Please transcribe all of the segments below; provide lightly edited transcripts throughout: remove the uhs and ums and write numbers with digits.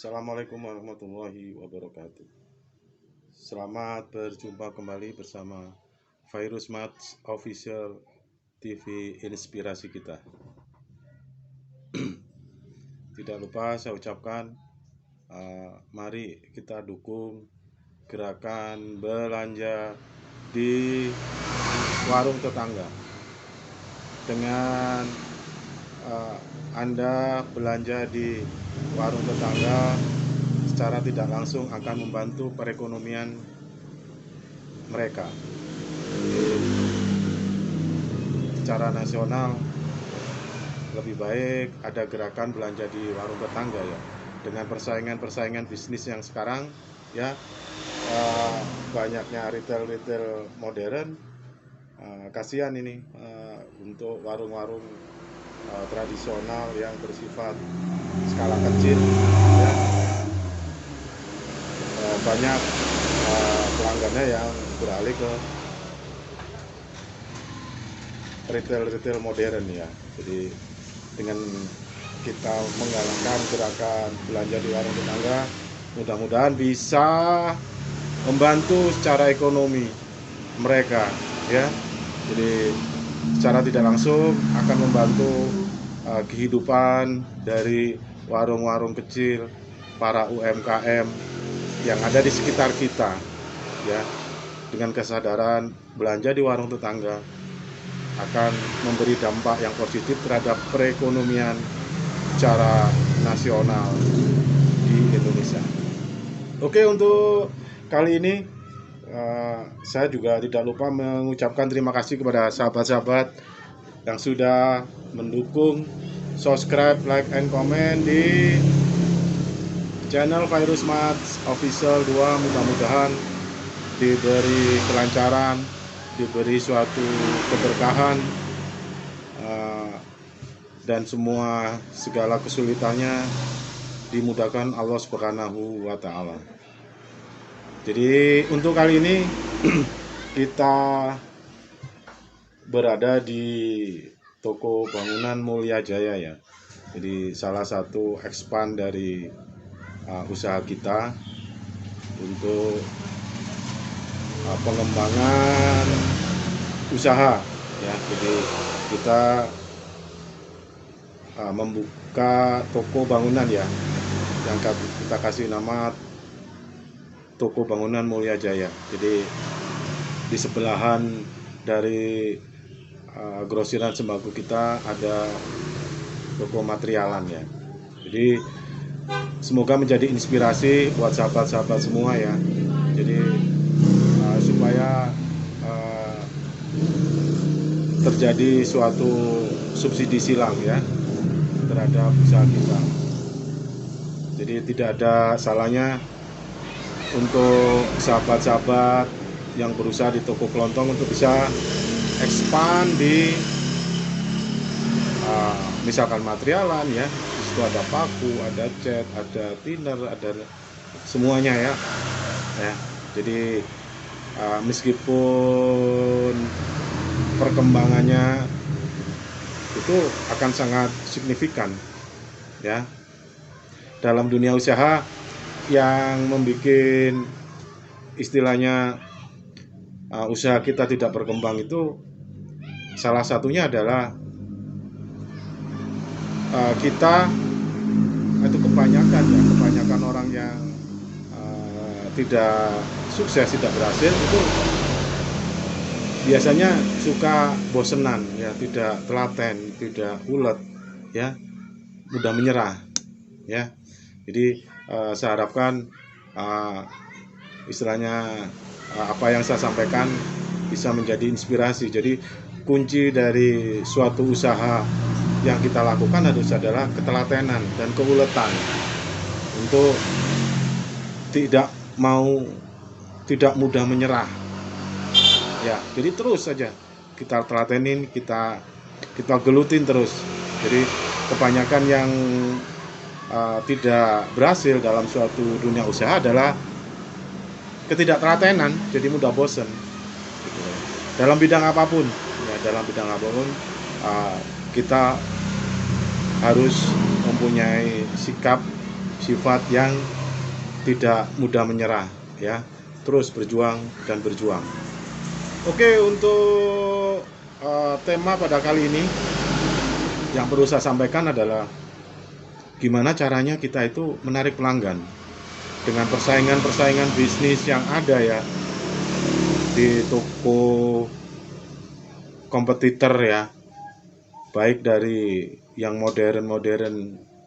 Assalamualaikum warahmatullahi wabarakatuh. Selamat berjumpa kembali bersama Virus Mats Official TV Inspirasi kita. Tidak lupa saya ucapkan, mari kita dukung gerakan belanja di warung tetangga. Dengan Anda belanja di warung tetangga, secara tidak langsung akan membantu perekonomian mereka. Secara nasional lebih baik ada gerakan belanja di warung tetangga ya. Dengan persaingan bisnis yang sekarang ya, banyaknya retail modern, kasihan ini untuk warung-warung tradisional yang bersifat skala kecil ya. Banyak pelanggannya yang beralih ke retail modern ya. Jadi dengan kita menggalakkan gerakan belanja di warung tetangga, mudah-mudahan bisa membantu secara ekonomi mereka ya. Jadi secara tidak langsung akan membantu kehidupan dari warung-warung kecil, para UMKM yang ada di sekitar kita ya. Dengan kesadaran belanja di warung tetangga akan memberi dampak yang positif terhadap perekonomian secara nasional di Indonesia. Oke, untuk kali ini saya juga tidak lupa mengucapkan terima kasih kepada sahabat-sahabat yang sudah mendukung, subscribe, like, and comment di channel Virus Mats Official 2. Mudah-mudahan diberi kelancaran, diberi suatu keberkahan, dan segala kesulitannya dimudahkan Allah Subhanahu wa Ta'ala. Jadi untuk kali ini kita berada di toko bangunan Mulya Jaya ya. Jadi salah satu expand dari usaha kita untuk pengembangan usaha ya. Jadi kita membuka toko bangunan ya, yang kita kasih nama Toko Bangunan Mulya Jaya. Jadi di sebelahan dari grosiran sembako kita ada toko materialan ya. Jadi semoga menjadi inspirasi buat sahabat-sahabat semua ya. Jadi supaya terjadi suatu subsidi silang ya terhadap usaha kita. Jadi tidak ada salahnya untuk sahabat-sahabat yang berusaha di toko kelontong untuk bisa expand di misalkan materialan ya. Di situ ada paku, ada cat, ada thinner, ada semuanya ya. Jadi meskipun perkembangannya itu akan sangat signifikan ya dalam dunia usaha. Yang membuat istilahnya usaha kita tidak berkembang itu salah satunya adalah kita itu kebanyakan orang yang tidak sukses, tidak berhasil itu biasanya suka bosenan ya, tidak telaten, tidak ulet ya, mudah menyerah ya. Jadi saya harapkan istilahnya apa yang saya sampaikan bisa menjadi inspirasi. Jadi kunci dari suatu usaha yang kita lakukan adalah ketelatenan dan keuletan untuk tidak mudah menyerah ya. Jadi terus saja kita telatenin, kita gelutin terus. Jadi kebanyakan yang tidak berhasil dalam suatu dunia usaha adalah ketidaktelatenan, jadi mudah bosan gitu. Dalam bidang apapun ya, kita harus mempunyai sikap sifat yang tidak mudah menyerah, ya, terus berjuang dan berjuang. Oke, untuk tema pada kali ini yang perlu saya sampaikan adalah gimana caranya kita itu menarik pelanggan dengan persaingan bisnis yang ada ya di toko kompetitor ya, baik dari yang modern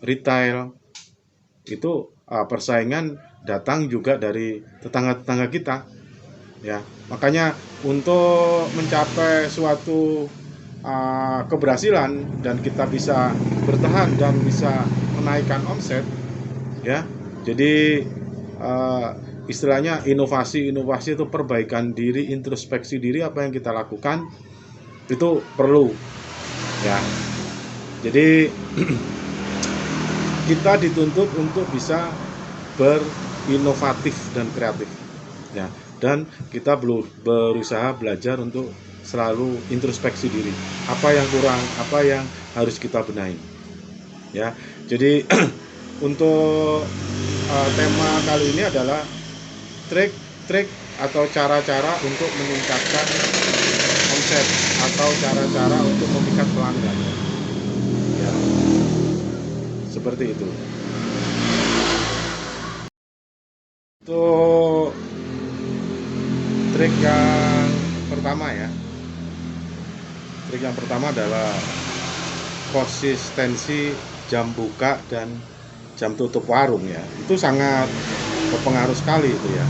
retail itu persaingan datang juga dari tetangga-tetangga kita ya. Makanya untuk mencapai suatu keberhasilan dan kita bisa bertahan dan bisa menaikkan omset ya. Jadi istilahnya inovasi itu perbaikan diri, introspeksi diri, apa yang kita lakukan itu perlu ya. Jadi kita dituntut untuk bisa berinovatif dan kreatif ya, dan kita berusaha belajar untuk selalu introspeksi diri, apa yang kurang, apa yang harus kita benahi ya. Jadi untuk tema kali ini adalah trik atau cara-cara untuk meningkatkan omset atau cara-cara untuk memikat pelanggan ya, seperti itu. Untuk trik yang pertama ya, trik yang pertama adalah konsistensi jam buka dan jam tutup warung ya. Itu sangat berpengaruh sekali itu ya.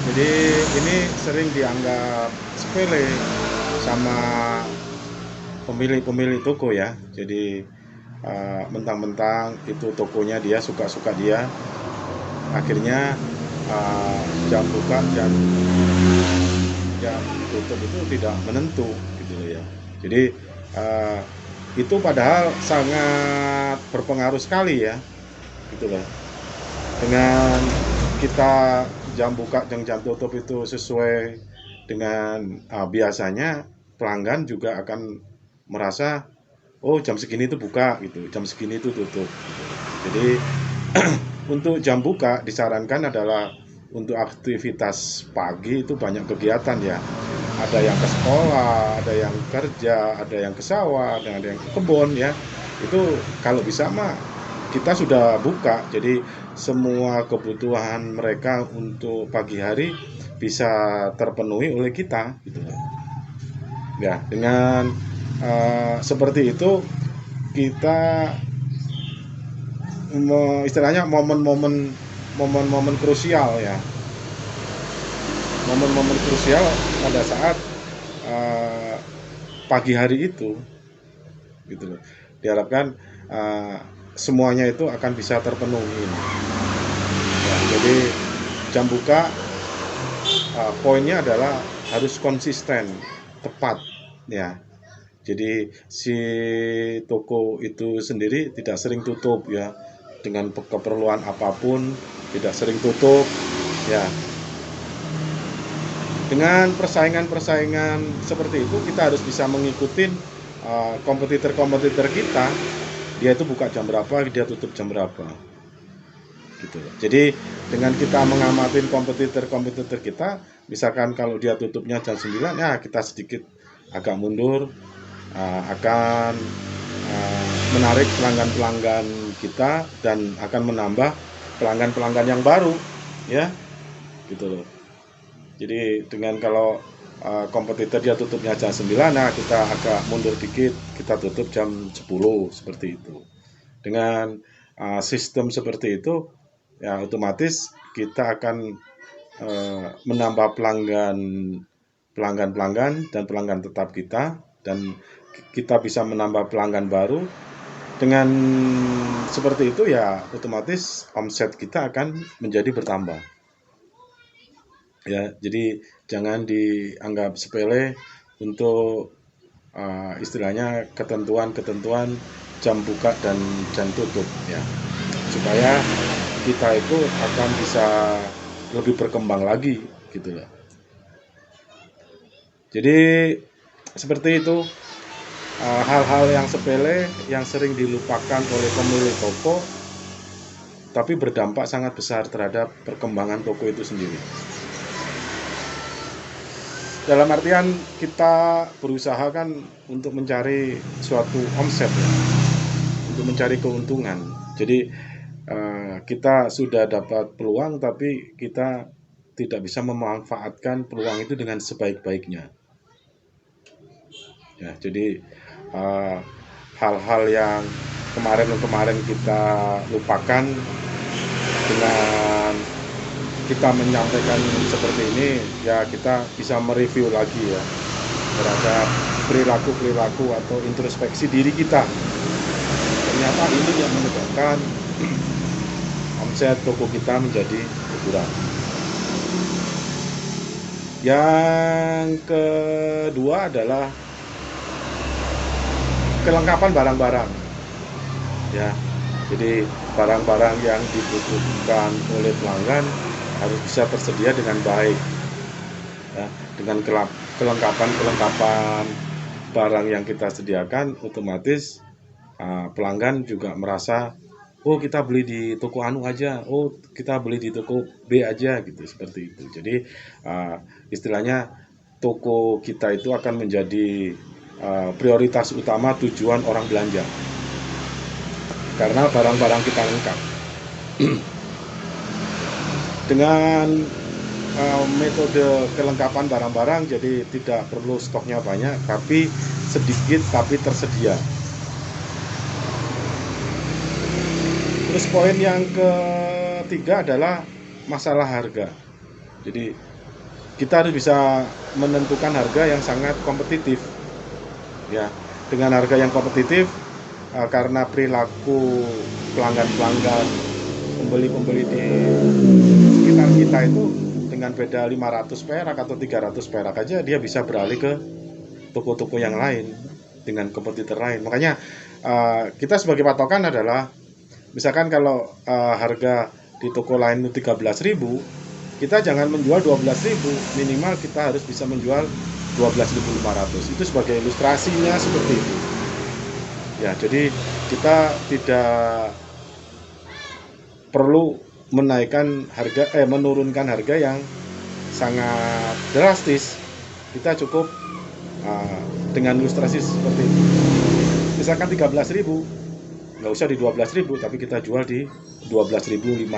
Jadi ini sering dianggap sepele sama pemilik toko ya. Jadi mentang-mentang itu tokonya dia, suka-suka dia, akhirnya jam buka dan jam tutup itu tidak menentu gitu ya. Jadi itu padahal sangat berpengaruh sekali ya, gitu loh. Dengan kita jam buka dan jam tutup itu sesuai dengan biasanya, pelanggan juga akan merasa oh jam segini itu buka gitu, jam segini itu tutup gitu. Jadi untuk jam buka disarankan adalah untuk aktivitas pagi itu banyak kegiatan ya. Ada yang ke sekolah, ada yang kerja, ada yang ke sawah, ada yang ke kebun ya. Itu kalau bisa mah kita sudah buka. Jadi semua kebutuhan mereka untuk pagi hari bisa terpenuhi oleh kita gitu. Ya, dengan seperti itu kita istilahnya momen-momen krusial ya, momen-momen krusial pada saat pagi hari itu gitu loh. Diharapkan semuanya itu akan bisa terpenuhi ya. Jadi jam buka poinnya adalah harus konsisten, tepat ya. Jadi si toko itu sendiri tidak sering tutup ya, dengan keperluan apapun tidak sering tutup ya. Dengan persaingan seperti itu kita harus bisa mengikuti kompetitor kita. Dia itu buka jam berapa, dia tutup jam berapa gitu. Jadi dengan kita mengamati kompetitor kita, misalkan kalau dia tutupnya jam 9 ya, kita sedikit agak mundur, akan menarik pelanggan-pelanggan kita dan akan menambah pelanggan-pelanggan yang baru ya, gitu loh. Jadi dengan kalau kompetitor dia tutupnya jam 9, nah kita agak mundur dikit, kita tutup jam 10 seperti itu. Dengan sistem seperti itu ya, otomatis kita akan menambah pelanggan dan pelanggan tetap kita, dan kita bisa menambah pelanggan baru. Dengan seperti itu ya, otomatis omset kita akan menjadi bertambah ya. Jadi jangan dianggap sepele untuk istilahnya ketentuan jam buka dan jam tutup ya, supaya kita itu akan bisa lebih berkembang lagi gitu ya. Jadi seperti itu, hal-hal yang sepele yang sering dilupakan oleh pemilik toko tapi berdampak sangat besar terhadap perkembangan toko itu sendiri. Dalam artian kita berusaha kan untuk mencari suatu omset ya, untuk mencari keuntungan. Jadi kita sudah dapat peluang tapi kita tidak bisa memanfaatkan peluang itu dengan sebaik-baiknya. Ya, jadi hal-hal yang kemarin kita lupakan dengan kita menyampaikan seperti ini, ya kita bisa mereview lagi ya terhadap perilaku atau introspeksi diri kita. Ternyata ini yang menyebabkan omset toko kita menjadi berkurang. Yang kedua adalah kelengkapan barang-barang. Ya, jadi barang-barang yang dibutuhkan oleh pelanggan harus bisa tersedia dengan baik. Ya, dengan kelengkapan barang yang kita sediakan, otomatis pelanggan juga merasa, oh kita beli di toko anu aja, oh kita beli di toko B aja gitu, seperti itu. Jadi istilahnya toko kita itu akan menjadi prioritas utama tujuan orang belanja karena barang-barang kita lengkap. Dengan metode kelengkapan barang-barang, jadi tidak perlu stoknya banyak tapi sedikit tapi tersedia. Terus poin yang ketiga adalah masalah harga. Jadi kita harus bisa menentukan harga yang sangat kompetitif. Ya, dengan harga yang kompetitif karena perilaku pelanggan-pelanggan, pembeli-pembeli di sekitar kita itu dengan beda 500 perak atau 300 perak aja dia bisa beralih ke toko-toko yang lain dengan kompetitor lain. Makanya kita sebagai patokan adalah misalkan kalau harga di toko lain itu 13.000, kita jangan menjual 12.000, minimal kita harus bisa menjual 12.500. Itu sebagai ilustrasinya seperti itu. Ya, jadi kita tidak perlu menurunkan harga yang sangat drastis. Kita cukup dengan ilustrasi seperti itu. Misalkan 13.000, nggak usah di 12.000, tapi kita jual di 12.500.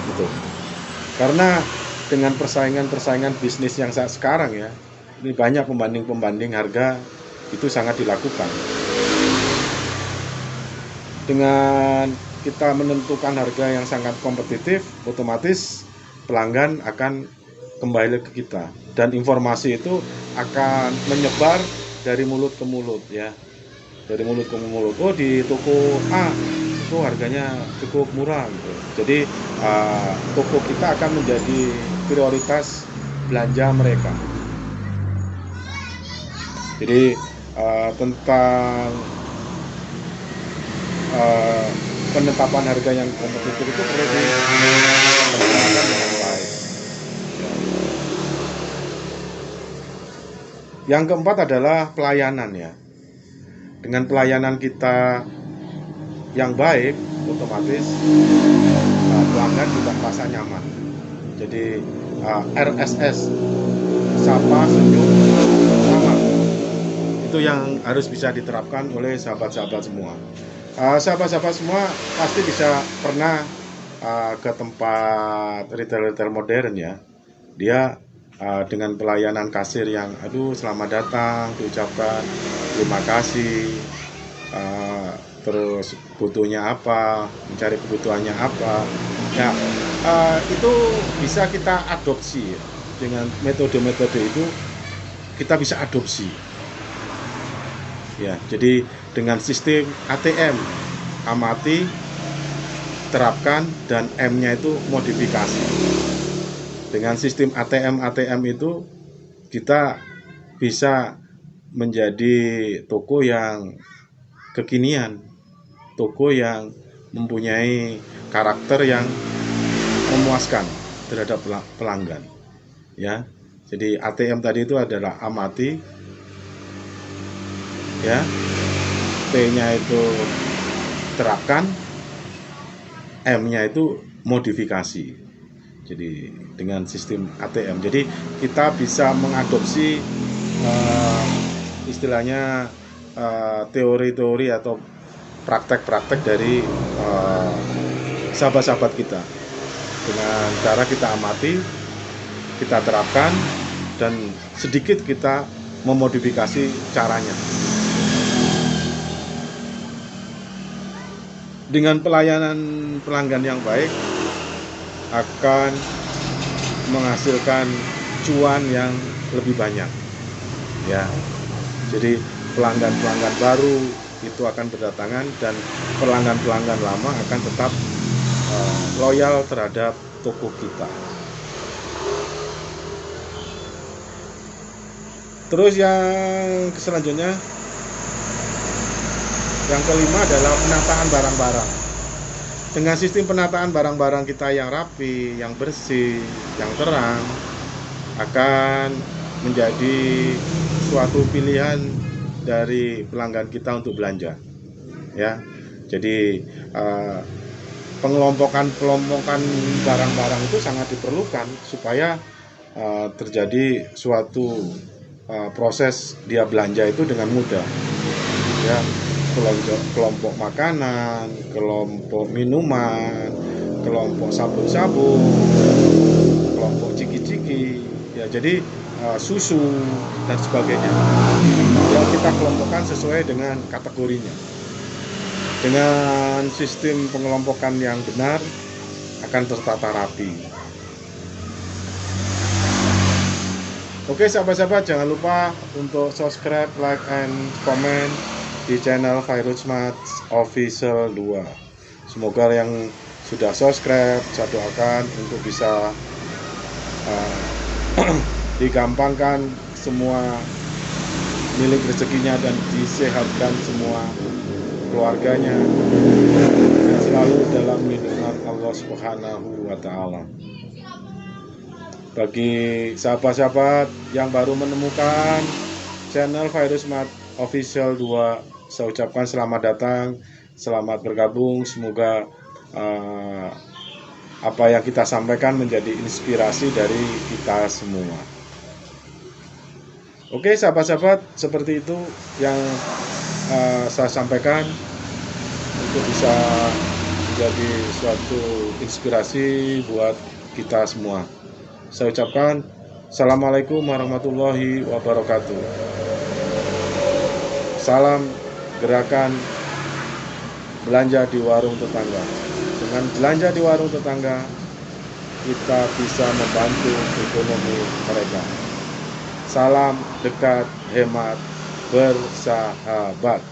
Gitu. Karena dengan persaingan bisnis yang saat sekarang ya, ini banyak pembanding harga itu sangat dilakukan. Dengan kita menentukan harga yang sangat kompetitif, otomatis pelanggan akan kembali ke kita dan informasi itu akan menyebar dari mulut ke mulut ya. Dari mulut ke mulut. Oh, di toko A itu harganya cukup murah gitu. Jadi toko kita akan menjadi prioritas belanja mereka. Jadi tentang penetapan harga yang kompetitif itu perlu diperhatikan dengan baik. Yang keempat adalah pelayanan ya. Dengan pelayanan kita yang baik, otomatis pelanggan juga merasa nyaman. Jadi RSS, sapa, senyum, ramah, itu yang harus bisa diterapkan oleh sahabat-sahabat semua. Sahabat-sahabat semua pasti bisa pernah ke tempat retail modern ya. Dia dengan pelayanan kasir yang selamat datang, diucapkan terima kasih, terus butuhnya apa, mencari kebutuhannya apa ya, itu bisa kita adopsi ya. Dengan metode-metode itu kita bisa adopsi ya. Jadi dengan sistem ATM, amati, terapkan, dan M-nya itu modifikasi. Dengan sistem ATM itu kita bisa menjadi toko yang kekinian, toko yang mempunyai karakter yang memuaskan terhadap pelanggan ya. Jadi ATM tadi itu adalah amati ya, T-nya itu terapkan, M-nya itu modifikasi. Jadi dengan sistem ATM. Jadi kita bisa mengadopsi istilahnya teori-teori atau praktek-praktek dari sahabat-sahabat kita. Dengan cara kita amati, kita terapkan, dan sedikit kita memodifikasi caranya. Dengan pelayanan pelanggan yang baik akan menghasilkan cuan yang lebih banyak. Ya. Jadi pelanggan-pelanggan baru itu akan berdatangan dan pelanggan-pelanggan lama akan tetap loyal terhadap toko kita. Terus yang selanjutnya, yang kelima adalah penataan barang-barang. Dengan sistem penataan barang-barang kita yang rapi, yang bersih, yang terang, akan menjadi suatu pilihan dari pelanggan kita untuk belanja. Ya, jadi pengelompokan barang-barang itu sangat diperlukan supaya terjadi suatu proses dia belanja itu dengan mudah. Ya, kelompok makanan, kelompok minuman, kelompok sabun-sabun, kelompok ciki-ciki, ya jadi susu dan sebagainya. Ya kita kelompokkan sesuai dengan kategorinya. Dengan sistem pengelompokan yang benar akan tertata rapi. Oke sahabat-sahabat, jangan lupa untuk subscribe, like, and comment di channel Fairul-Smart Official 2. Semoga yang sudah subscribe, saya doakan untuk bisa digampangkan semua milik rezekinya dan disehatkan semua keluarganya dan selalu dalam lindungan Allah Subhanahu wa Ta'ala. Bagi sahabat-sahabat yang baru menemukan channel Fairul-Smart Official 2, saya ucapkan selamat datang, selamat bergabung. Semoga apa yang kita sampaikan menjadi inspirasi dari kita semua. Oke sahabat-sahabat, seperti itu yang saya sampaikan untuk bisa menjadi suatu inspirasi buat kita semua. Saya ucapkan Assalamualaikum warahmatullahi wabarakatuh. Salam gerakan belanja di warung tetangga. Dengan belanja di warung tetangga, kita bisa membantu ekonomi mereka. Salam dekat, hemat, bersahabat.